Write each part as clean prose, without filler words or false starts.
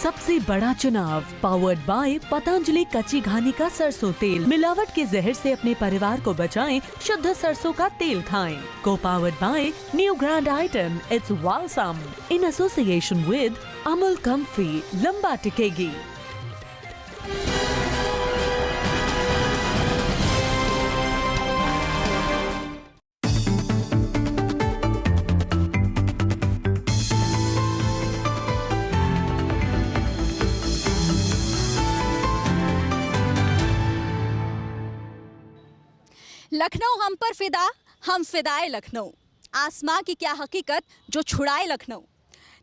सबसे बड़ा चुनाव पावर्ड बाय पतंजलि कच्ची घानी का सरसों तेल। मिलावट के जहर से अपने परिवार को बचाएं, शुद्ध सरसों का तेल खाएं। को powered by new grand item it's वालसम इन एसोसिएशन विद अमूल कंफी, लंबा टिकेगी। लखनऊ हम पर फिदा, हम फिदाए लखनऊ। आसमां की क्या हकीकत जो छुड़ाए लखनऊ।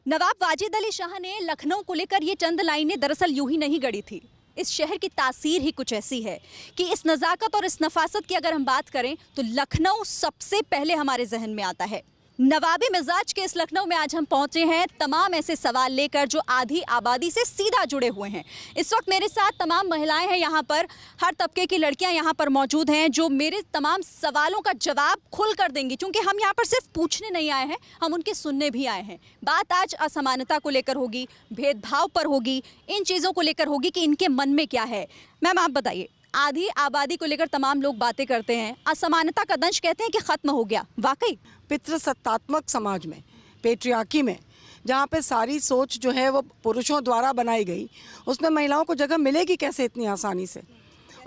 नवाब वाजिद अली शाह ने लखनऊ को लेकर ये चंद लाइनें दरअसल यूं ही नहीं गढ़ी थी। इस शहर की तासीर ही कुछ ऐसी है कि इस नज़ाकत और इस नफासत की अगर हम बात करें तो लखनऊ सबसे पहले हमारे जहन में आता है। नवाबी मिजाज के इस लखनऊ में आज हम पहुंचे हैं तमाम ऐसे सवाल लेकर जो आधी आबादी से सीधा जुड़े हुए हैं। इस वक्त मेरे साथ तमाम महिलाएं हैं, यहाँ पर हर तबके की लड़कियां यहाँ पर मौजूद हैं जो मेरे तमाम सवालों का जवाब खुल कर देंगी, क्योंकि हम यहाँ पर सिर्फ पूछने नहीं आए हैं, हम उनके सुनने भी आए हैं। बात आज असमानता को लेकर होगी, भेदभाव पर होगी, इन चीज़ों को लेकर होगी कि इनके मन में क्या है। मैम आप बताइए, आधी आबादी को लेकर तमाम लोग बातें करते हैं, असमानता का दंश कहते हैं कि खत्म हो गया, वाकई? पितृसत्तात्मक समाज में, पेट्रियार्की में, जहाँ पे सारी सोच जो है वो पुरुषों द्वारा बनाई गई, उसमें महिलाओं को जगह मिलेगी कैसे इतनी आसानी से?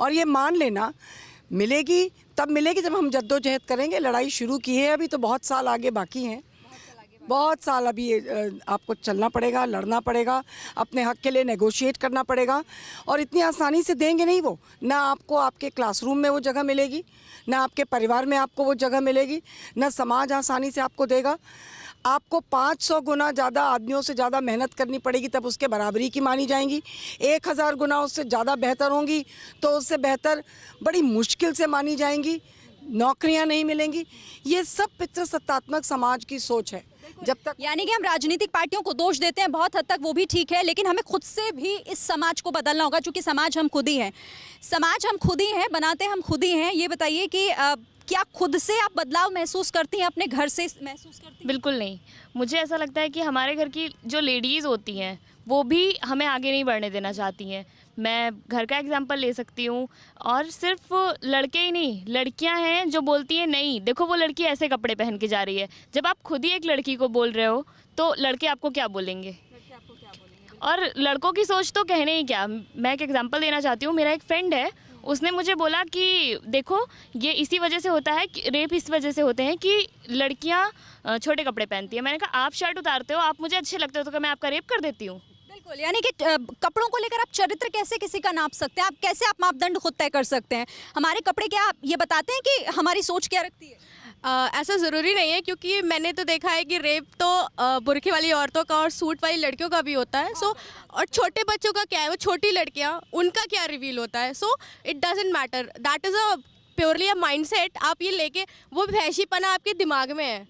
और ये मान लेना मिलेगी तब मिलेगी जब हम जद्दोजहद करेंगे। लड़ाई शुरू की है, अभी तो बहुत साल आगे बाकी हैं, बहुत साल अभी आपको चलना पड़ेगा, लड़ना पड़ेगा, अपने हक के लिए नेगोशिएट करना पड़ेगा। और इतनी आसानी से देंगे नहीं वो, ना आपको आपके क्लासरूम में वो जगह मिलेगी, ना आपके परिवार में आपको वो जगह मिलेगी, ना समाज आसानी से आपको देगा। आपको 500 गुना ज़्यादा आदमियों से ज़्यादा मेहनत करनी पड़ेगी तब उसके बराबरी की मानी जाएंगी। 1000 गुना उससे ज़्यादा बेहतर होंगी तो उससे बेहतर बड़ी मुश्किल से मानी जाएंगी, नौकरियां नहीं मिलेंगी। ये सब पितृसत्तात्मक समाज की सोच है। जब तक यानी कि हम राजनीतिक पार्टियों को दोष देते हैं, बहुत हद तक वो भी ठीक है, लेकिन हमें खुद से भी इस समाज को बदलना होगा, क्योंकि समाज हम खुद ही हैं, समाज हम खुद ही हैं, बनाते हम खुद ही हैं। ये बताइए कि क्या खुद से आप बदलाव महसूस करती हैं, अपने घर से महसूस करती हैं? बिल्कुल नहीं। मुझे ऐसा लगता है कि हमारे घर की जो लेडीज़ होती हैं वो भी हमें आगे नहीं बढ़ने देना चाहती हैं। मैं घर का एग्जांपल ले सकती हूँ, और सिर्फ लड़के ही नहीं, लड़कियाँ हैं जो बोलती हैं नहीं देखो वो लड़की ऐसे कपड़े पहन के जा रही है। जब आप खुद ही एक लड़की को बोल रहे हो तो लड़के आपको क्या बोलेंगे? और लड़कों की सोच तो कहने ही क्या। मैं एक एग्जांपल देना चाहती हूँ। मेरा एक फ्रेंड है, उसने मुझे बोला कि देखो ये इसी वजह से होता है कि रेप इस वजह से होते हैं कि लड़कियाँ छोटे कपड़े पहनती हैं। मैंने कहा आप शर्ट उतारते हो, आप मुझे अच्छे लगते हो तो क्या मैं आपका रेप कर देती हूँ? बिल्कुल, यानी कि कपड़ों को लेकर आप चरित्र कैसे किसी का नाप सकते हैं, आप कैसे आप मापदंड खुद तय कर सकते हैं? हमारे कपड़े क्या ये बताते हैं कि हमारी सोच क्या रखती है? ऐसा ज़रूरी नहीं है, क्योंकि मैंने तो देखा है कि रेप तो बुर्के वाली औरतों का और सूट वाली लड़कियों का भी होता है। सो और छोटे बच्चों का क्या है, वो छोटी लड़कियां, उनका क्या रिवील होता है? So it doesn't matter, that is a purely a mindset. आप ये लेके वो फैशीपना आपके दिमाग में है,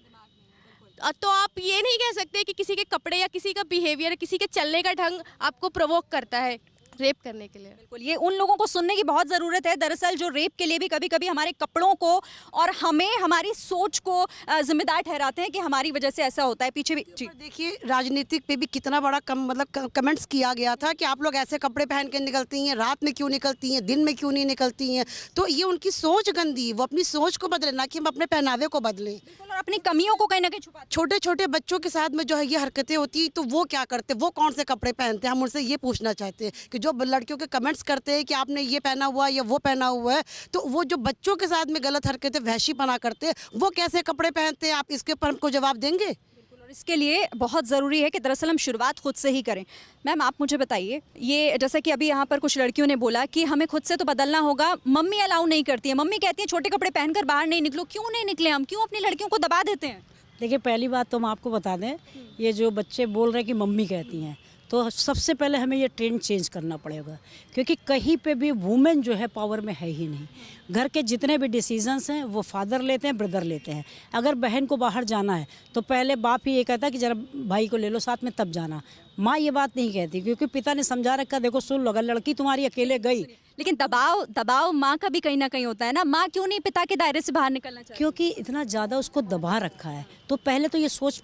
तो आप ये नहीं कह सकते कि किसी के कपड़े या किसी का बिहेवियर, किसी के चलने का ढंग आपको प्रोवोक करता है रेप करने के लिए। बिल्कुल, ये उन लोगों को सुनने की बहुत ज़रूरत है दरअसल जो रेप के लिए भी कभी कभी हमारे कपड़ों को और हमें, हमारी सोच को जिम्मेदार ठहराते हैं कि हमारी वजह से ऐसा होता है। पीछे भी देखिए राजनीतिक पे भी कितना बड़ा कमेंट्स किया गया था कि आप लोग ऐसे कपड़े पहन के निकलती हैं, रात में क्यों निकलती हैं, दिन में क्यों नहीं निकलती हैं। तो ये उनकी सोच गंदी, वो अपनी सोच को बदले, ना कि हम अपने पहनावे को बदलें। और अपनी कमियों को कहीं ना कहीं छुपा। छोटे छोटे बच्चों के साथ में जो है ये हरकतें होती, तो वो क्या करते, वो कौन से कपड़े पहनते हैं? हम उनसे ये पूछना चाहते हैं कि जो लड़कियों के कमेंट्स करते हैं कि आपने ये पहना हुआ है या वो पहना हुआ है, तो वो जो बच्चों के साथ में गलत हरकतें, वहशीपना करते हैं, वो कैसे कपड़े पहनते हैं? आप इसके ऊपर हमको जवाब देंगे? और इसके लिए बहुत ज़रूरी है कि दरअसल हम शुरुआत खुद से ही करें। मैम आप मुझे बताइए, ये जैसा कि अभी यहाँ पर कुछ लड़कियों ने बोला कि हमें खुद से तो बदलना होगा, मम्मी अलाउ नहीं करती है, मम्मी कहती है छोटे कपड़े पहनकर बाहर नहीं निकलो। क्यों नहीं निकले हम, क्यों अपनी लड़कियों को दबा देते हैं? देखिए पहली बात तो हम आपको बता दें, ये जो बच्चे बोल रहे हैं कि मम्मी कहती हैं, तो सबसे पहले हमें ये ट्रेंड चेंज करना पड़ेगा, क्योंकि कहीं पे भी वुमेन जो है पावर में है ही नहीं। घर के जितने भी डिसीजंस हैं वो फादर लेते हैं, ब्रदर लेते हैं। अगर बहन को बाहर जाना है तो पहले बाप ही ये कहता है कि जरा भाई को ले लो साथ में तब जाना। माँ ये बात नहीं कहती, क्योंकि पिता ने समझा रखा, देखो सुन लो, अगर लड़की तुम्हारी अकेले गई, लेकिन दबाव माँ का भी कहीं ना कहीं होता है ना। माँ क्यों नहीं पिता के दायरे से बाहर निकलना चाहती? क्योंकि इतना ज़्यादा उसको दबा रखा है, तो पहले तो ये सोच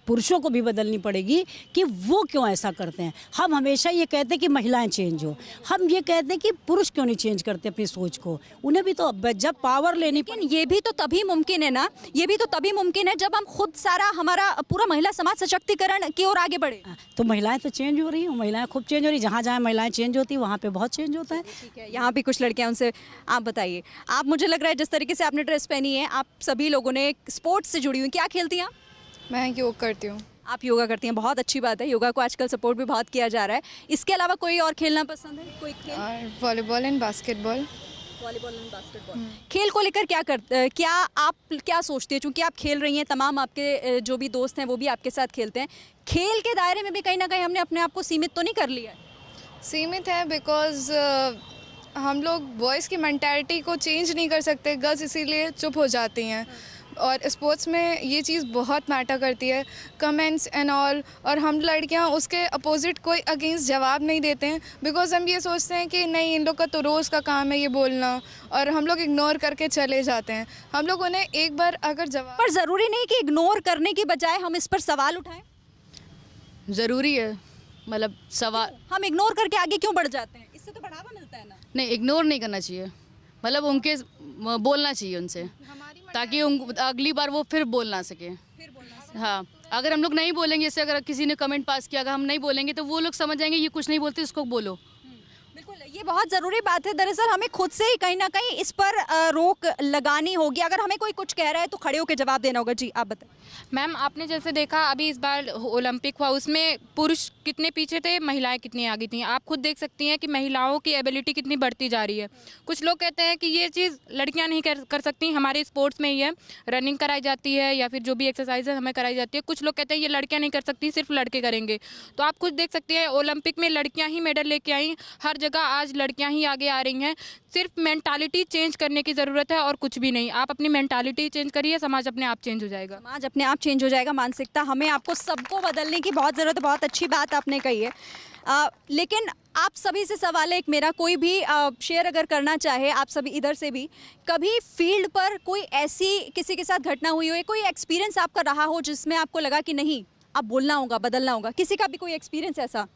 पुरुषों को भी बदलनी पड़ेगी कि वो क्यों ऐसा करते हैं। हम हमेशा ये कहते हैं कि महिलाएं चेंज हो, हम ये कहते हैं कि पुरुष क्यों नहीं चेंज करते अपनी सोच को। उन्हें भी तो जब पावर लेनी, लेकिन ये भी तो तभी मुमकिन है ना, ये भी तो तभी मुमकिन है जब हम खुद सारा हमारा पूरा महिला समाज सशक्तिकरण की ओर आगे बढ़े। तो महिलाएं तो चेंज हो रही हैं, महिलाएं खूब चेंज हो रही, जहाँ जहाँ महिलाएं चेंज होती है वहाँ पे बहुत चेंज होता है। ठीक है, यहाँ भी कुछ लड़कियां, उनसे आप बताइए। आप, मुझे लग रहा है जिस तरीके से आपने ड्रेस पहनी है, आप सभी लोगों ने स्पोर्ट्स से जुड़ी हुई, क्या खेलती हैं आप? मैं योग करती हूँ। आप योगा करती हैं, बहुत अच्छी बात है। योगा को आजकल सपोर्ट भी बहुत किया जा रहा है। इसके अलावा कोई और खेलना पसंद है? कोई खेल? और volleyball and basketball. Volleyball and basketball. खेल को लेकर क्या आप क्या सोचती है, चूंकि आप खेल रही हैं, तमाम आपके जो भी दोस्त हैं वो भी आपके साथ खेलते हैं, खेल के दायरे में भी कहीं ना कहीं हमने अपने आप को सीमित तो नहीं कर लिया है? सीमित है, बिकॉज हम लोग बॉयज़ की मेंटालिटी को चेंज नहीं कर सकते, गर्ल्स इसीलिए चुप हो जाती हैं। और स्पोर्ट्स में ये चीज़ बहुत मैटर करती है, कमेंट्स एंड ऑल, और हम लड़कियां उसके अपोजिट कोई अगेंस्ट जवाब नहीं देते हैं, बिकॉज हम ये सोचते हैं कि नहीं, इन लोग का तो रोज़ का काम है ये बोलना, और हम लोग इग्नोर करके चले जाते हैं। हम लोग उन्हें एक बार अगर जवाब, पर ज़रूरी नहीं कि इग्नोर करने की बजाय हम इस पर सवाल उठाएं। ज़रूरी है, मतलब सवाल, हम इग्नोर करके आगे क्यों बढ़ जाते हैं? इससे तो बढ़ावा मिलता है ना। नहीं, इग्नोर नहीं करना चाहिए, मतलब उनके बोलना चाहिए उनसे, ताकि अगली बार वो फिर बोल ना सके। हाँ, अगर हम लोग नहीं बोलेंगे, जैसे अगर किसी ने कमेंट पास किया, अगर हम नहीं बोलेंगे तो वो लोग समझ जाएंगे ये कुछ नहीं बोलते, इसको बोलो। बिल्कुल, ये बहुत ज़रूरी बात है। दरअसल हमें खुद से ही कहीं ना कहीं इस पर रोक लगानी होगी। अगर हमें कोई कुछ कह रहा है तो खड़े होकर जवाब देना होगा। जी, आप बताएं। मैम, आपने जैसे देखा अभी इस बार ओलंपिक हुआ, उसमें पुरुष कितने पीछे थे, महिलाएं कितनी आगे थी। आप खुद देख सकती हैं कि महिलाओं की एबिलिटी कितनी बढ़ती जा रही है। कुछ लोग कहते हैं कि ये चीज़ लड़कियां नहीं कर सकती, हमारे स्पोर्ट्स में ही है, रनिंग कराई जाती है या फिर जो भी एक्सरसाइज है हमें कराई जाती है। कुछ लोग कहते हैं ये लड़कियां नहीं कर सकती, सिर्फ लड़के करेंगे। तो आप खुद देख सकती हैं ओलंपिक में लड़कियाँ ही मेडल लेके आई, हर जगह आज लड़कियाँ ही आगे आ रही हैं। सिर्फ मेंटालिटी चेंज करने की ज़रूरत है और कुछ भी नहीं। आप अपनी मेंटालिटी चेंज करिए, समाज अपने आप चेंज हो जाएगा। समाज अपने आप चेंज हो जाएगा, मानसिकता हमें आपको सबको बदलने की बहुत ज़रूरत है। बहुत अच्छी बात आपने कही है। लेकिन आप सभी से सवाल है एक मेरा, कोई भी शेयर अगर करना चाहे, आप सभी इधर से भी, कभी फील्ड पर कोई ऐसी किसी के साथ घटना हुई हो, कोई एक्सपीरियंस आपका रहा हो जिसमें आपको लगा कि नहीं, अब बोलना होगा, बदलना होगा? किसी का भी कोई एक्सपीरियंस ऐसा?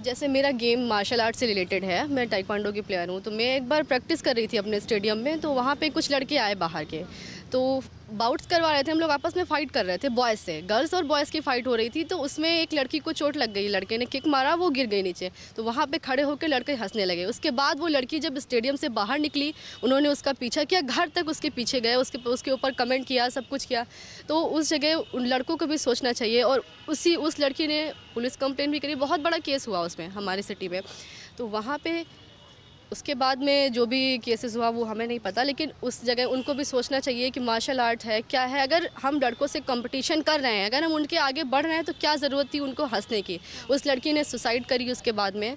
जैसे मेरा गेम मार्शल आर्ट से रिलेटेड है, मैं ताइक्वांडो की प्लेयर हूँ। तो मैं एक बार प्रैक्टिस कर रही थी अपने स्टेडियम में, तो वहाँ पे कुछ लड़के आए बाहर के, तो बाउट्स करवा रहे थे, हम लोग आपस में फ़ाइट कर रहे थे, बॉयज़ से, गर्ल्स और बॉयज़ की फ़ाइट हो रही थी। तो उसमें एक लड़की को चोट लग गई, लड़के ने किक मारा, वो गिर गई नीचे। तो वहाँ पे खड़े होकर लड़के हंसने लगे। उसके बाद वो लड़की जब स्टेडियम से बाहर निकली, उन्होंने उसका पीछा किया, घर तक उसके पीछे गए, उसके ऊपर कमेंट किया, सब कुछ किया। तो उस जगह उन लड़कों को भी सोचना चाहिए। और उस लड़की ने पुलिस कंप्लेंट भी करी, बहुत बड़ा केस हुआ उसमें हमारी सिटी में। तो वहाँ पे उसके बाद में जो भी केसेस हुआ वो हमें नहीं पता, लेकिन उस जगह उनको भी सोचना चाहिए कि मार्शल आर्ट है क्या है। अगर हम लड़कों से कंपटीशन कर रहे हैं, अगर हम उनके आगे बढ़ रहे हैं, तो क्या ज़रूरत थी उनको हंसने की। उस लड़की ने सुसाइड करी उसके बाद में।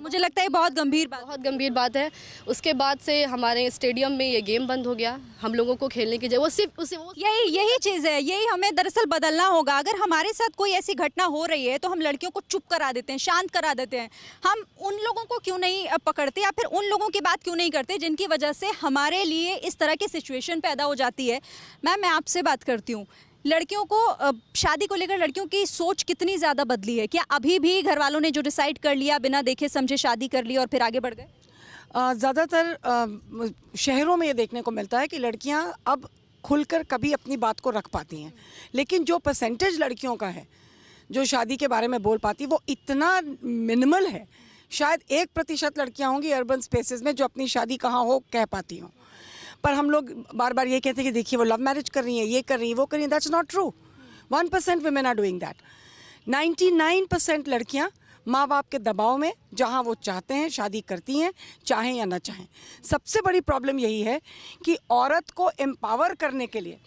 मुझे लगता है बहुत गंभीर बात है। उसके बाद से हमारे स्टेडियम में ये गेम बंद हो गया, हम लोगों को खेलने की जगह वो सिर्फ यही चीज़ है, यही हमें दरअसल बदलना होगा। अगर हमारे साथ कोई ऐसी घटना हो रही है तो हम लड़कियों को चुप करा देते हैं, शांत करा देते हैं। हम उन लोगों को क्यों नहीं पकड़ते या फिर उन लोगों की बात क्यों नहीं करते जिनकी वजह से हमारे लिए इस तरह की सिचुएशन पैदा हो जाती है? मैम, मैं आपसे बात करती हूँ, लड़कियों को शादी को लेकर लड़कियों की सोच कितनी ज़्यादा बदली है? क्या अभी भी घर वालों ने जो डिसाइड कर लिया, बिना देखे समझे शादी कर ली और फिर आगे बढ़ गए? ज़्यादातर शहरों में ये देखने को मिलता है कि लड़कियां अब खुलकर कभी अपनी बात को रख पाती हैं, लेकिन जो परसेंटेज लड़कियों का है जो शादी के बारे में बोल पाती, वो इतना मिनिमल है। शायद 1% लड़कियां होंगी अर्बन स्पेसेस में जो अपनी शादी कहाँ हो कह पाती हों। पर हम लोग बार बार ये कहते हैं कि देखिए वो लव मैरिज कर रही हैं, ये कर रही हैं, वो कर रही हैं। That's not true. 1% women are doing that. 99% लड़कियां माँ बाप के दबाव में जहाँ वो चाहते हैं शादी करती हैं, चाहें या ना चाहें। सबसे बड़ी प्रॉब्लम यही है कि औरत को एम्पावर करने के लिए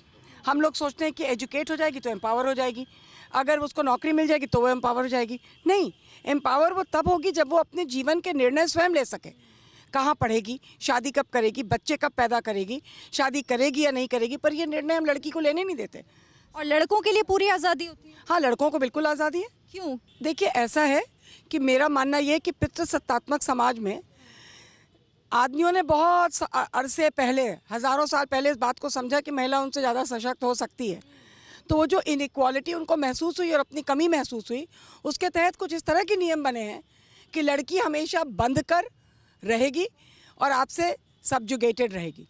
हम लोग सोचते हैं कि एजुकेट हो जाएगी तो एम्पावर हो जाएगी, अगर उसको नौकरी मिल जाएगी तो वो एम्पावर हो जाएगी। नहीं, एम्पावर वो तब होगी जब वो अपने जीवन के निर्णय स्वयं ले सके। कहाँ पढ़ेगी, शादी कब करेगी, बच्चे कब पैदा करेगी, शादी करेगी या नहीं करेगी, पर ये निर्णय हम लड़की को लेने नहीं देते। और लड़कों के लिए पूरी आज़ादी होती है? हाँ, लड़कों को बिल्कुल आज़ादी है। क्यों? देखिए, ऐसा है कि मेरा मानना ये है कि पितृसत्तात्मक समाज में आदमियों ने बहुत अरसे पहले, हज़ारों साल पहले इस बात को समझा कि महिला उनसे ज़्यादा सशक्त हो सकती है। तो वो जो इनइक्वालिटी उनको महसूस हुई और अपनी कमी महसूस हुई, उसके तहत कुछ इस तरह के नियम बने हैं कि लड़की हमेशा बंध कर रहेगी और आपसे सब्जुगेटेड रहेगी।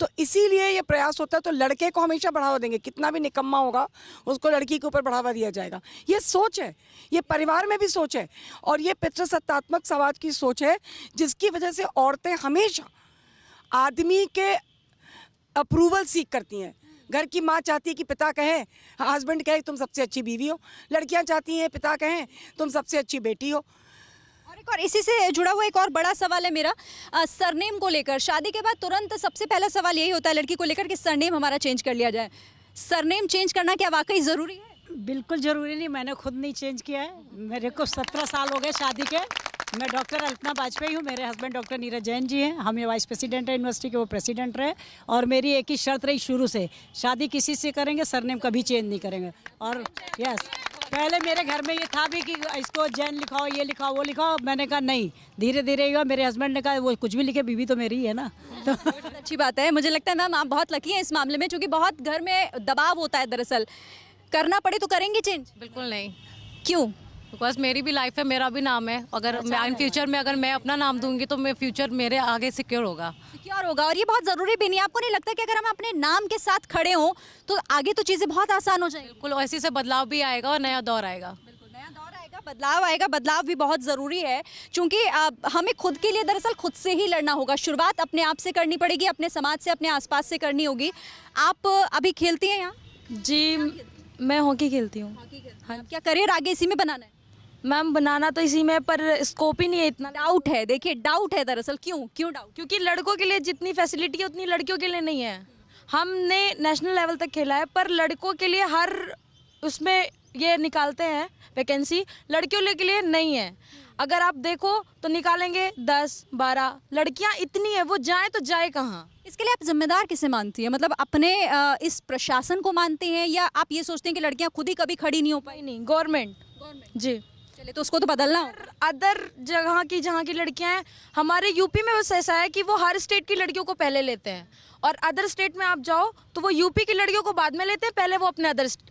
तो इसीलिए ये प्रयास होता है। तो लड़के को हमेशा बढ़ावा देंगे, कितना भी निकम्मा होगा उसको लड़की के ऊपर बढ़ावा दिया जाएगा। ये सोच है, ये परिवार में भी सोच है और ये पितृसत्तात्मक समाज की सोच है, जिसकी वजह से औरतें हमेशा आदमी के अप्रूवल सीख करती हैं। घर की माँ चाहती है कि पिता कहे, हस्बैंड कहे तुम सबसे अच्छी बीवी हो। लड़कियाँ चाहती हैं पिता कहें तुम सबसे अच्छी बेटी हो। और इसी से जुड़ा हुआ एक और बड़ा सवाल है मेरा, सरनेम को लेकर। शादी के बाद तुरंत सबसे पहला सवाल यही होता है लड़की को लेकर कि सरनेम हमारा चेंज कर लिया जाए। सरनेम चेंज करना क्या वाकई ज़रूरी है? बिल्कुल ज़रूरी नहीं, मैंने खुद नहीं चेंज किया है। मेरे को 17 साल हो गए शादी के। मैं डॉक्टर अल्पना वाजपेयी हूँ, मेरे हस्बैंड डॉक्टर नीरज जैन जी हैं। हम ये वाइस प्रेसिडेंट है यूनिवर्सिटी के, वो प्रेसिडेंट रहे। और मेरी एक ही शर्त रही शुरू से, शादी किसी से करेंगे सरनेम कभी चेंज नहीं करेंगे। और यस, पहले मेरे घर में ये था भी कि इसको जैन लिखाओ, ये लिखाओ, वो लिखाओ। मैंने कहा नहीं, धीरे धीरे हुआ। मेरे हस्बैंड ने कहा वो कुछ भी लिखे, बीवी तो मेरी ही है ना। तो अच्छी बात है। मुझे लगता है मैम आप बहुत लकी हैं इस मामले में, क्योंकि बहुत घर में दबाव होता है। दरअसल करना पड़े तो करेंगे चेंज? बिल्कुल नहीं। क्यों? बिकॉज मेरी भी लाइफ है, मेरा भी नाम है। अगर मैं इन फ्यूचर में अगर मैं अपना नाम दूंगी तो मैं फ्यूचर मेरे आगे सिक्योर होगा। और ये बहुत ज़रूरी भी नहीं। आपको नहीं लगता कि अगर हम अपने नाम के साथ खड़े हों तो आगे तो चीज़ें बहुत आसान हो जाएंगी? बिल्कुल, ऐसे से बदलाव भी आएगा और नया दौर आएगा। बदलाव आएगा। बदलाव भी बहुत ज़रूरी है, क्योंकि हमें खुद के लिए दरअसल खुद से ही लड़ना होगा। शुरुआत अपने आप से करनी पड़ेगी, अपने समाज से, अपने आसपास से करनी होगी। आप अभी खेलती हैं यहाँ? जी, मैं हॉकी खेलती हूँ। हाँ, क्या करियर आगे इसी में बनाना है? मैम बनाना तो इसी में, पर स्कोप ही नहीं है इतना। डाउट है, देखिए डाउट है दरअसल। क्यों डाउट? क्योंकि लड़कों के लिए जितनी फैसिलिटी है उतनी लड़कियों के लिए नहीं है। हमने नेशनल लेवल तक खेला है, पर लड़कों के लिए हर उसमें ये निकालते हैं वैकेंसी, लड़कियों के लिए नहीं है। अगर आप देखो तो निकालेंगे 10-12, लड़कियां इतनी है, वो जाए तो जाए कहाँ? इसके लिए आप जिम्मेदार किसे मानती हैं? मतलब अपने इस प्रशासन को मानते हैं, या आप ये सोचते हैं कि लड़कियां खुद ही कभी खड़ी नहीं हो पाई? नहीं, गवर्नमेंट जी। चलिए, तो उसको तो बदलना हो। अदर जगह की जहाँ की लड़कियां हैं, हमारे यूपी में बस ऐसा है कि वो हर स्टेट की लड़कियों को पहले लेते हैं, और अदर स्टेट में आप जाओ तो वो यूपी की लड़कियों को बाद में लेते हैं, पहले वो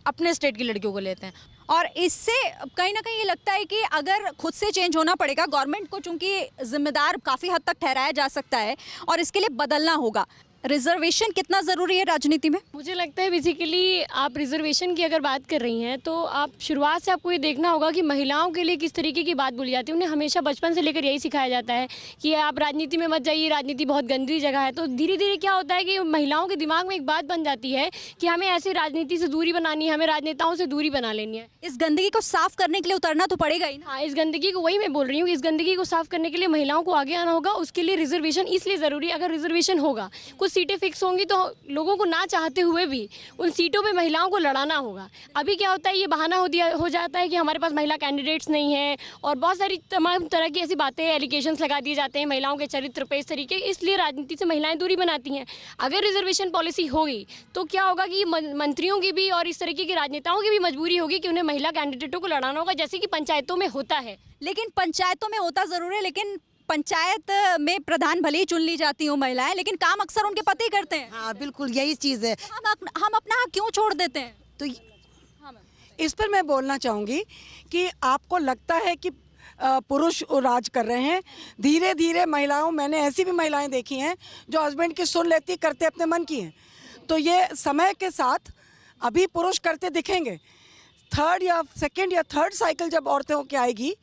अपने स्टेट की लड़कियों को लेते हैं। और इससे कहीं ना कहीं ये लगता है कि अगर खुद से चेंज होना पड़ेगा, गवर्नमेंट को चूंकि जिम्मेदार काफ़ी हद तक ठहराया जा सकता है, और इसके लिए बदलना होगा। रिजर्वेशन कितना ज़रूरी है राजनीति में? मुझे लगता है बेसिकली आप रिजर्वेशन की अगर बात कर रही हैं तो आप शुरुआत से आपको ये देखना होगा कि महिलाओं के लिए किस तरीके की बात बोली जाती है। उन्हें हमेशा बचपन से लेकर यही सिखाया जाता है कि आप राजनीति में मत जाइए, राजनीति बहुत गंदी जगह है। तो धीरे धीरे क्या होता है कि महिलाओं के दिमाग में एक बात बन जाती है कि हमें ऐसे राजनीति से दूरी बनानी है, हमें राजनेताओं से दूरी बना लेनी है। इस गंदगी को साफ करने के लिए उतरना तो पड़ेगा ही ना। हाँ, इस गंदगी को, वही मैं बोल रही हूँ, इस गंदगी को साफ करने के लिए महिलाओं को आगे आना होगा। उसके लिए रिजर्वेशन इसलिए ज़रूरी है। अगर रिजर्वेशन होगा, कुछ सीटें फिक्स होंगी, तो लोगों को ना चाहते हुए भी उन सीटों पे महिलाओं को लड़ाना होगा। अभी क्या होता है, ये बहाना हो जाता है कि हमारे पास महिला कैंडिडेट्स नहीं है, और बहुत सारी तमाम तरह की ऐसी बातें, एलिगेशंस लगा दिए जाते हैं महिलाओं के चरित्र पे, इस तरीके, इसलिए राजनीति से महिलाएं दूरी बनाती हैं। अगर रिजर्वेशन पॉलिसी होगी तो क्या होगा कि मंत्रियों की भी और इस तरीके के राजनेताओं की भी मजबूरी होगी कि उन्हें महिला कैंडिडेटों को लड़ाना होगा, जैसे कि पंचायतों में होता है। लेकिन पंचायतों में होता ज़रूर है, लेकिन पंचायत में प्रधान भले ही चुन ली जाती हूँ महिलाएं, लेकिन काम अक्सर उनके पति करते हैं। हाँ, बिल्कुल यही चीज़ है। हम अपना हक क्यों छोड़ देते हैं? तो इस पर मैं बोलना चाहूँगी कि आपको लगता है कि पुरुष राज कर रहे हैं। धीरे धीरे महिलाओं, मैंने ऐसी भी महिलाएं देखी हैं जो हस्बैंड की सुन लेती, करते अपने मन की हैं। तो ये समय के साथ अभी पुरुष करते दिखेंगे। सेकंड या थर्ड साइकिल जब औरतें होके आएगी,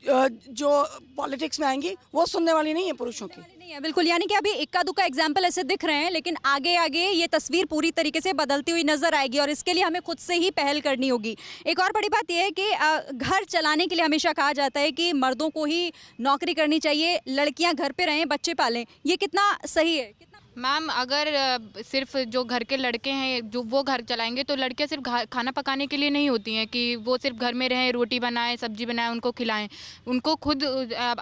जो पॉलिटिक्स में आएंगी, वो सुनने वाली नहीं है पुरुषों की। नहीं है, बिल्कुल। यानी कि अभी इक्का दुक्का एग्जाम्पल ऐसे दिख रहे हैं, लेकिन आगे आगे ये तस्वीर पूरी तरीके से बदलती हुई नजर आएगी, और इसके लिए हमें खुद से ही पहल करनी होगी। एक और बड़ी बात यह है कि घर चलाने के लिए हमेशा कहा जाता है कि मर्दों को ही नौकरी करनी चाहिए, लड़कियां घर पे रहें, बच्चे पालें। ये कितना सही है? मैम अगर सिर्फ जो घर के लड़के हैं जो वो घर चलाएंगे तो लड़कियां सिर्फ खाना पकाने के लिए नहीं होती हैं कि वो सिर्फ घर में रहें, रोटी बनाएं, सब्जी बनाएं, उनको खिलाएं। उनको खुद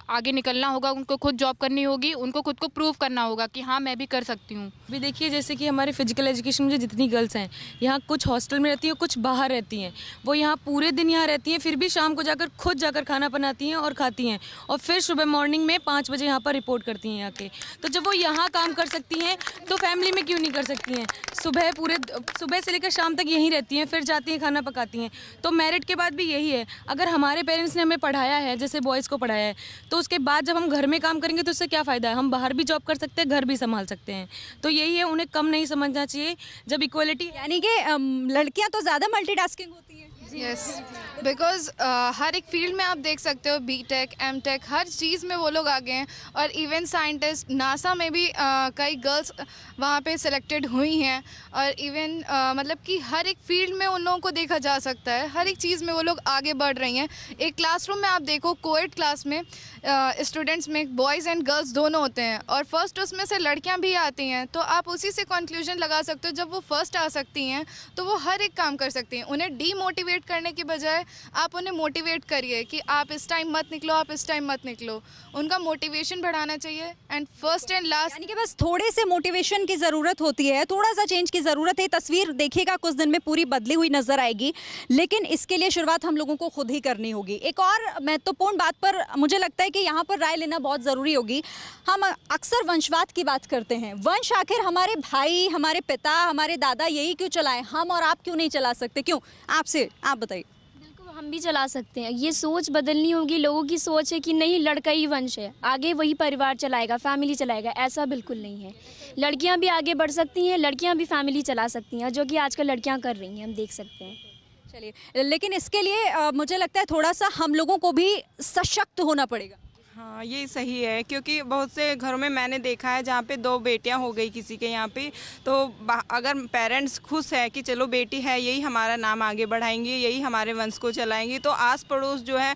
आगे निकलना होगा, उनको खुद जॉब करनी होगी, उनको खुद को प्रूव करना होगा कि हाँ मैं भी कर सकती हूँ। अभी देखिए जैसे कि हमारे फिजिकल एजुकेशन में जितनी गर्ल्स हैं यहाँ कुछ हॉस्टल में रहती हैं, कुछ बाहर रहती हैं। वो यहाँ पूरे दिन यहाँ रहती हैं, फिर भी शाम को जाकर खुद जाकर खाना बनाती हैं और खाती हैं, और फिर सुबह मॉर्निंग में 5 बजे यहाँ पर रिपोर्ट करती हैं आके। तो जब वो यहाँ काम कर सकती हैं तो फैमिली में क्यों नहीं कर सकती हैं? सुबह से लेकर शाम तक यहीं रहती हैं, फिर जाती हैं खाना पकाती हैं। तो मैरिड के बाद भी यही है, अगर हमारे पेरेंट्स ने हमें पढ़ाया है, जैसे बॉयज़ को पढ़ाया है, तो उसके बाद जब हम घर में काम करेंगे तो उससे क्या फ़ायदा है? हम बाहर भी जॉब कर सकते हैं, घर भी संभाल सकते हैं। तो यही है, उन्हें कम नहीं समझना चाहिए। जब इक्वलिटी, यानी कि लड़कियां तो ज़्यादा मल्टीटास्किंग होती हैं। यस, बिकॉज हर एक फील्ड में आप देख सकते हो, बीटेक, एमटेक, हर चीज़ में वो लोग आगे हैं। और इवन साइंटिस्ट, नासा में भी कई गर्ल्स वहाँ पे सिलेक्टेड हुई हैं। और इवन मतलब कि हर एक फील्ड में उन लोगों को देखा जा सकता है, हर एक चीज़ में वो लोग आगे बढ़ रही हैं। एक क्लासरूम में आप देखो, कोएड क्लास में स्टूडेंट्स में बॉयज़ एंड गर्ल्स दोनों होते हैं, और फर्स्ट उसमें से लड़कियां भी आती हैं। तो आप उसी से कंक्लूजन लगा सकते हो, जब वो फर्स्ट आ सकती हैं तो वो हर एक काम कर सकती हैं। उन्हें डीमोटिवेट करने की बजाय आप उन्हें मोटिवेट करिए कि आप इस टाइम मत निकलो, आप इस टाइम मत निकलो। उनका मोटिवेशन बढ़ाना चाहिए। एंड फर्स्ट एंड लास्ट, यानी कि बस थोड़े से मोटिवेशन की ज़रूरत होती है, थोड़ा सा चेंज की ज़रूरत है। तस्वीर देखिएगा कुछ दिन में पूरी बदली हुई नजर आएगी, लेकिन इसके लिए शुरुआत हम लोगों को खुद ही करनी होगी। एक और महत्वपूर्ण बात पर मुझे लगता है कि यहाँ पर राय लेना बहुत ज़रूरी होगी। हम अक्सर वंशवाद की बात करते हैं। वंश आखिर हमारे भाई, हमारे पिता, हमारे दादा यही क्यों चलाएं, हम और आप क्यों नहीं चला सकते? क्यों? आपसे आप बताइए। हम भी चला सकते हैं। ये सोच बदलनी होगी। लोगों की सोच है कि नहीं, लड़का ही वंश है, आगे वही परिवार चलाएगा, फैमिली चलाएगा। ऐसा बिल्कुल नहीं है। लड़कियां भी आगे बढ़ सकती हैं, लड़कियां भी फैमिली चला सकती हैं, जो कि आजकल लड़कियां कर रही हैं, हम देख सकते हैं। चलिए, लेकिन इसके लिए मुझे लगता है थोड़ा सा हम लोगों को भी सशक्त होना पड़ेगा। हाँ, ये सही है, क्योंकि बहुत से घरों में मैंने देखा है जहाँ पे 2 बेटियाँ हो गई किसी के यहाँ पे, तो अगर पेरेंट्स खुश है कि चलो बेटी है, यही हमारा नाम आगे बढ़ाएंगे, यही हमारे वंश को चलाएंगे, तो आस पड़ोस जो है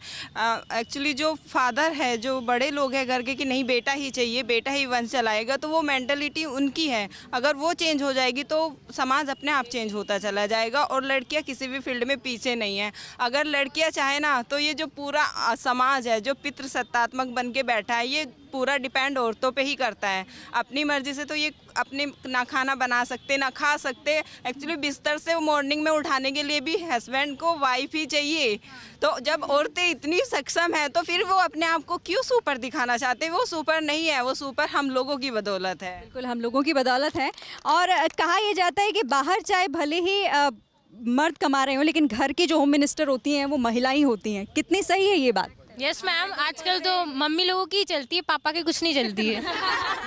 एक्चुअली जो फादर है, जो बड़े लोग हैं घर के, कि नहीं बेटा ही चाहिए, बेटा ही वंश चलाएगा, तो वो मेंटलिटी उनकी है। अगर वो चेंज हो जाएगी तो समाज अपने आप चेंज होता चला जाएगा, और लड़कियाँ किसी भी फील्ड में पीछे नहीं हैं। अगर लड़कियाँ चाहे ना, तो ये जो पूरा समाज है जो पितृसत्तात्मक बन के बैठा है, ये पूरा डिपेंड औरतों पे ही करता है। अपनी मर्जी से तो ये अपने ना खाना बना सकते, ना खा सकते। एक्चुअली बिस्तर से मॉर्निंग में उठाने के लिए भी हस्बैंड को वाइफ ही चाहिए। तो जब औरतें इतनी सक्षम है तो फिर वो अपने आप को क्यों सुपर दिखाना चाहते हैं? वो सुपर नहीं है, वो सुपर हम लोगों की बदौलत है। बिल्कुल हम लोगों की बदौलत है। और कहा यह जाता है कि बाहर चाहे भले ही मर्द कमा रहे हो, लेकिन घर की जो होम मिनिस्टर होती हैं वो महिलाएं होती हैं। कितनी सही है ये बात? यस मैम, आजकल तो मम्मी लोगों की चलती है, पापा की कुछ नहीं चलती है।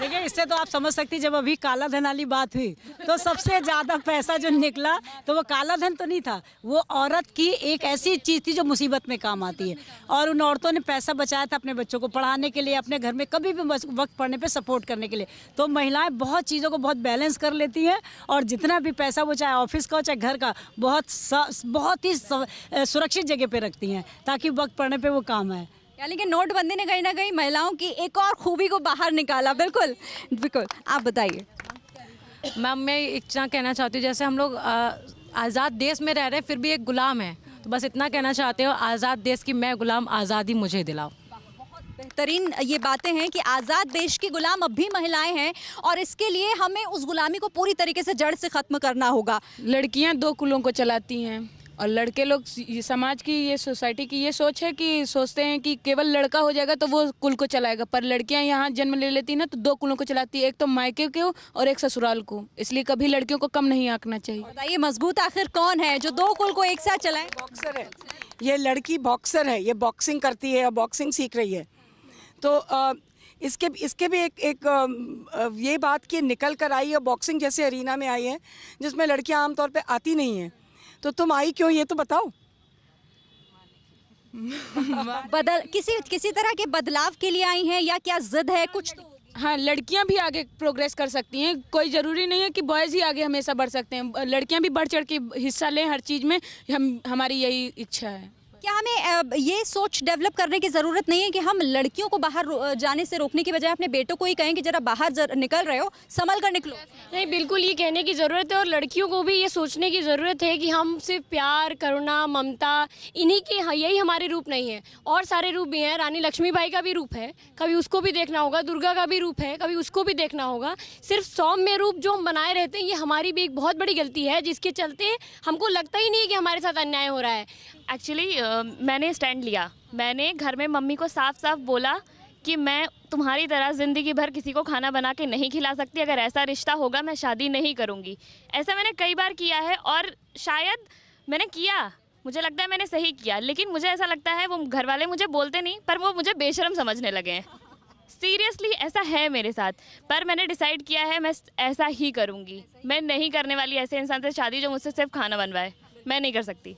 देखिए, इससे तो आप समझ सकती, जब अभी काला धन वाली बात हुई तो सबसे ज़्यादा पैसा जो निकला तो वो काला धन तो नहीं था, वो औरत की एक ऐसी चीज़ थी जो मुसीबत में काम आती है। और उन औरतों ने पैसा बचाया था अपने बच्चों को पढ़ाने के लिए, अपने घर में कभी भी वक्त पड़ने पे सपोर्ट करने के लिए। तो महिलाएं बहुत चीज़ों को बहुत बैलेंस कर लेती हैं, और जितना भी पैसा वो चाहे ऑफिस का हो चाहे घर का, बहुत ही सुरक्षित जगह पे रखती हैं ताकि वक्त पड़ने पे वो काम आए। यानी कि नोटबंदी ने कहीं ना कहीं महिलाओं की एक और खूबी को बाहर निकाला। बिल्कुल बिल्कुल, आप बताइए। मैम मैं इतना कहना चाहती हूँ, जैसे हम लोग आज़ाद देश में रह रहे हैं, फिर भी एक गुलाम है, तो बस इतना कहना चाहते हो, आज़ाद देश की मैं गुलाम, आज़ादी मुझे दिलाओ। बेहतरीन ये बातें हैं कि आज़ाद देश की गुलाम अब भी महिलाएं हैं, और इसके लिए हमें उस गुलामी को पूरी तरीके से जड़ से ख़त्म करना होगा। लड़कियां 2 कुलों को चलाती हैं, और लड़के लोग, समाज की, ये सोसाइटी की ये सोच है कि सोचते हैं कि केवल लड़का हो जाएगा तो वो कुल को चलाएगा, पर लड़कियां यहाँ जन्म ले लेती हैं ना तो 2 कुलों को चलाती है, एक तो मायके को और एक ससुराल को। इसलिए कभी लड़कियों को कम नहीं आंकना चाहिए। बताइए, मजबूत आखिर कौन है जो 2 कुल को एक साथ चलाए? बॉक्सर है ये लड़की, बॉक्सर है ये, बॉक्सिंग करती है और बॉक्सिंग सीख रही है। तो इसके भी एक ये बात की निकल कर आई है, बॉक्सिंग जैसे अरीना में आई है जिसमें लड़कियां आमतौर पे आती नहीं हैं। तो तुम आई क्यों, ये तो बताओ। किसी तरह के बदलाव के लिए आई हैं, या क्या जिद है कुछ? तो हाँ, लड़कियां भी आगे प्रोग्रेस कर सकती हैं, कोई ज़रूरी नहीं है कि बॉयज़ ही आगे हमेशा बढ़ सकते हैं। लड़कियां भी बढ़ चढ़ के हिस्सा लें हर चीज़ में, हमारी यही इच्छा है। क्या हमें ये सोच डेवलप करने की ज़रूरत नहीं है कि हम लड़कियों को बाहर जाने से रोकने की बजाय अपने बेटों को ही कहें कि जरा बाहर निकल रहे हो, संभल कर निकलो? नहीं, बिल्कुल ये कहने की ज़रूरत है और लड़कियों को भी ये सोचने की ज़रूरत है कि हम सिर्फ प्यार, करुणा, ममता इन्हीं के यही हमारे रूप नहीं है, और सारे रूप भी हैं। रानी लक्ष्मीबाई का भी रूप है, कभी उसको भी देखना होगा। दुर्गा का भी रूप है, कभी उसको भी देखना होगा। सिर्फ सौम्य रूप जो हम बनाए रहते हैं, ये हमारी भी एक बहुत बड़ी गलती है, जिसके चलते हमको लगता ही नहीं है कि हमारे साथ अन्याय हो रहा है। एक्चुअली मैंने स्टैंड लिया। मैंने घर में मम्मी को साफ साफ बोला कि मैं तुम्हारी तरह ज़िंदगी भर किसी को खाना बना के नहीं खिला सकती। अगर ऐसा रिश्ता होगा मैं शादी नहीं करूँगी। ऐसा मैंने कई बार किया है और शायद मैंने किया, मुझे लगता है मैंने सही किया, लेकिन मुझे ऐसा लगता है वो घर वाले मुझे बोलते नहीं, पर वो मुझे बेशर्म समझने लगे हैं। सीरियसली ऐसा है मेरे साथ, पर मैंने डिसाइड किया है मैं ऐसा ही करूँगी। मैं नहीं करने वाली ऐसे इंसान से शादी जो मुझसे सिर्फ खाना बनवाए। मैं नहीं कर सकती।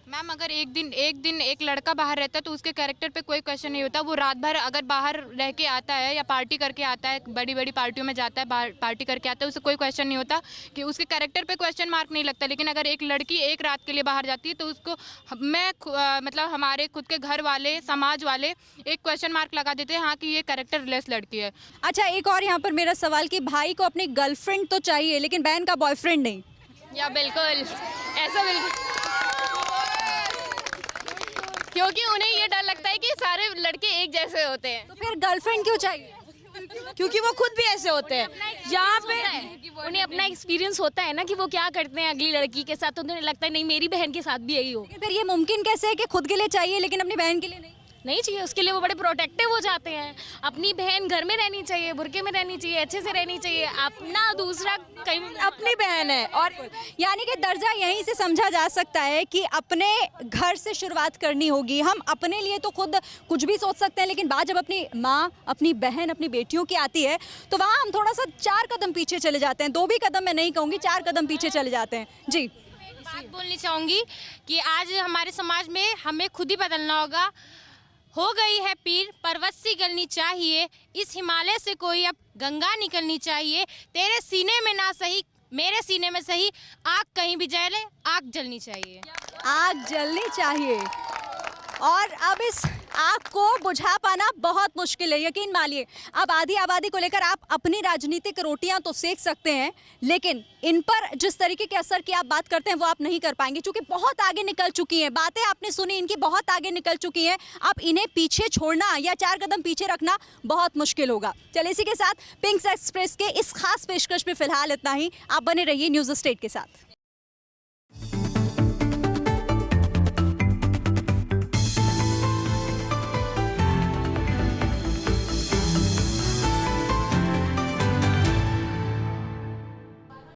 मैम अगर एक दिन एक लड़का बाहर रहता है तो उसके कैरेक्टर पे कोई क्वेश्चन नहीं होता। वो रात भर अगर बाहर रह के आता है या पार्टी करके आता है, बड़ी बड़ी पार्टियों में जाता है, पार्टी करके आता है, उससे कोई क्वेश्चन नहीं होता कि उसके कैरेक्टर पे क्वेश्चन मार्क नहीं लगता। लेकिन अगर एक लड़की एक रात के लिए बाहर जाती है तो उसको मतलब हमारे खुद के घर वाले, समाज वाले एक क्वेश्चन मार्क लगा देते हैं, हाँ कि ये कैरेक्टर लेस लड़की है। अच्छा, एक और यहाँ पर मेरा सवाल कि भाई को अपनी गर्लफ्रेंड तो चाहिए लेकिन बहन का बॉयफ्रेंड नहीं? या बिल्कुल ऐसा, बिल्कुल, क्योंकि उन्हें ये डर लगता है कि सारे लड़के एक जैसे होते हैं। तो फिर गर्लफ्रेंड क्यों चाहिए? क्योंकि वो खुद भी ऐसे होते हैं। यहाँ पे उन्हें अपना एक्सपीरियंस होता है ना कि वो क्या करते हैं अगली लड़की के साथ, तो उन्हें लगता है नहीं मेरी बहन के साथ भी यही हो। फिर ये मुमकिन कैसे है कि खुद के लिए चाहिए लेकिन अपनी बहन के लिए नहीं चाहिए? उसके लिए वो बड़े प्रोटेक्टिव हो जाते हैं। अपनी बहन घर में रहनी चाहिए, बुर्के में रहनी चाहिए, अच्छे से रहनी चाहिए। अपना दूसरा कहीं अपनी बहन है। और यानी कि दर्जा यहीं से समझा जा सकता है कि अपने घर से शुरुआत करनी होगी। हम अपने लिए तो खुद कुछ भी सोच सकते हैं, लेकिन बात जब अपनी माँ, अपनी बहन, अपनी बेटियों की आती है तो वहाँ हम थोड़ा सा 4 कदम पीछे चले जाते हैं। 2 भी कदम मैं नहीं कहूँगी, 4 कदम पीछे चले जाते हैं। जी, बात बोलनी चाहूँगी कि आज हमारे समाज में हमें खुद ही बदलना होगा। हो गई है पीर, पर्वत गलनी चाहिए, इस हिमालय से कोई अब गंगा निकलनी चाहिए। तेरे सीने में ना सही, मेरे सीने में सही, आग कहीं भी जले, आग जलनी चाहिए। आग जलनी चाहिए। और अब इस आग को बुझा पाना बहुत मुश्किल है, यकीन मानिए। अब आधी आबादी को लेकर आप अपनी राजनीतिक रोटियां तो सेक सकते हैं, लेकिन इन पर जिस तरीके के असर की आप बात करते हैं वो आप नहीं कर पाएंगे, क्योंकि बहुत आगे निकल चुकी हैं। बातें आपने सुनी, इनकी बहुत आगे निकल चुकी हैं। अब इन्हें पीछे छोड़ना या 4 कदम पीछे रखना बहुत मुश्किल होगा। चलिए, इसी के साथ पिंक एक्सप्रेस के इस खास पेशकश में फिलहाल इतना ही। आप बने रहिए न्यूज़ स्टेट के साथ।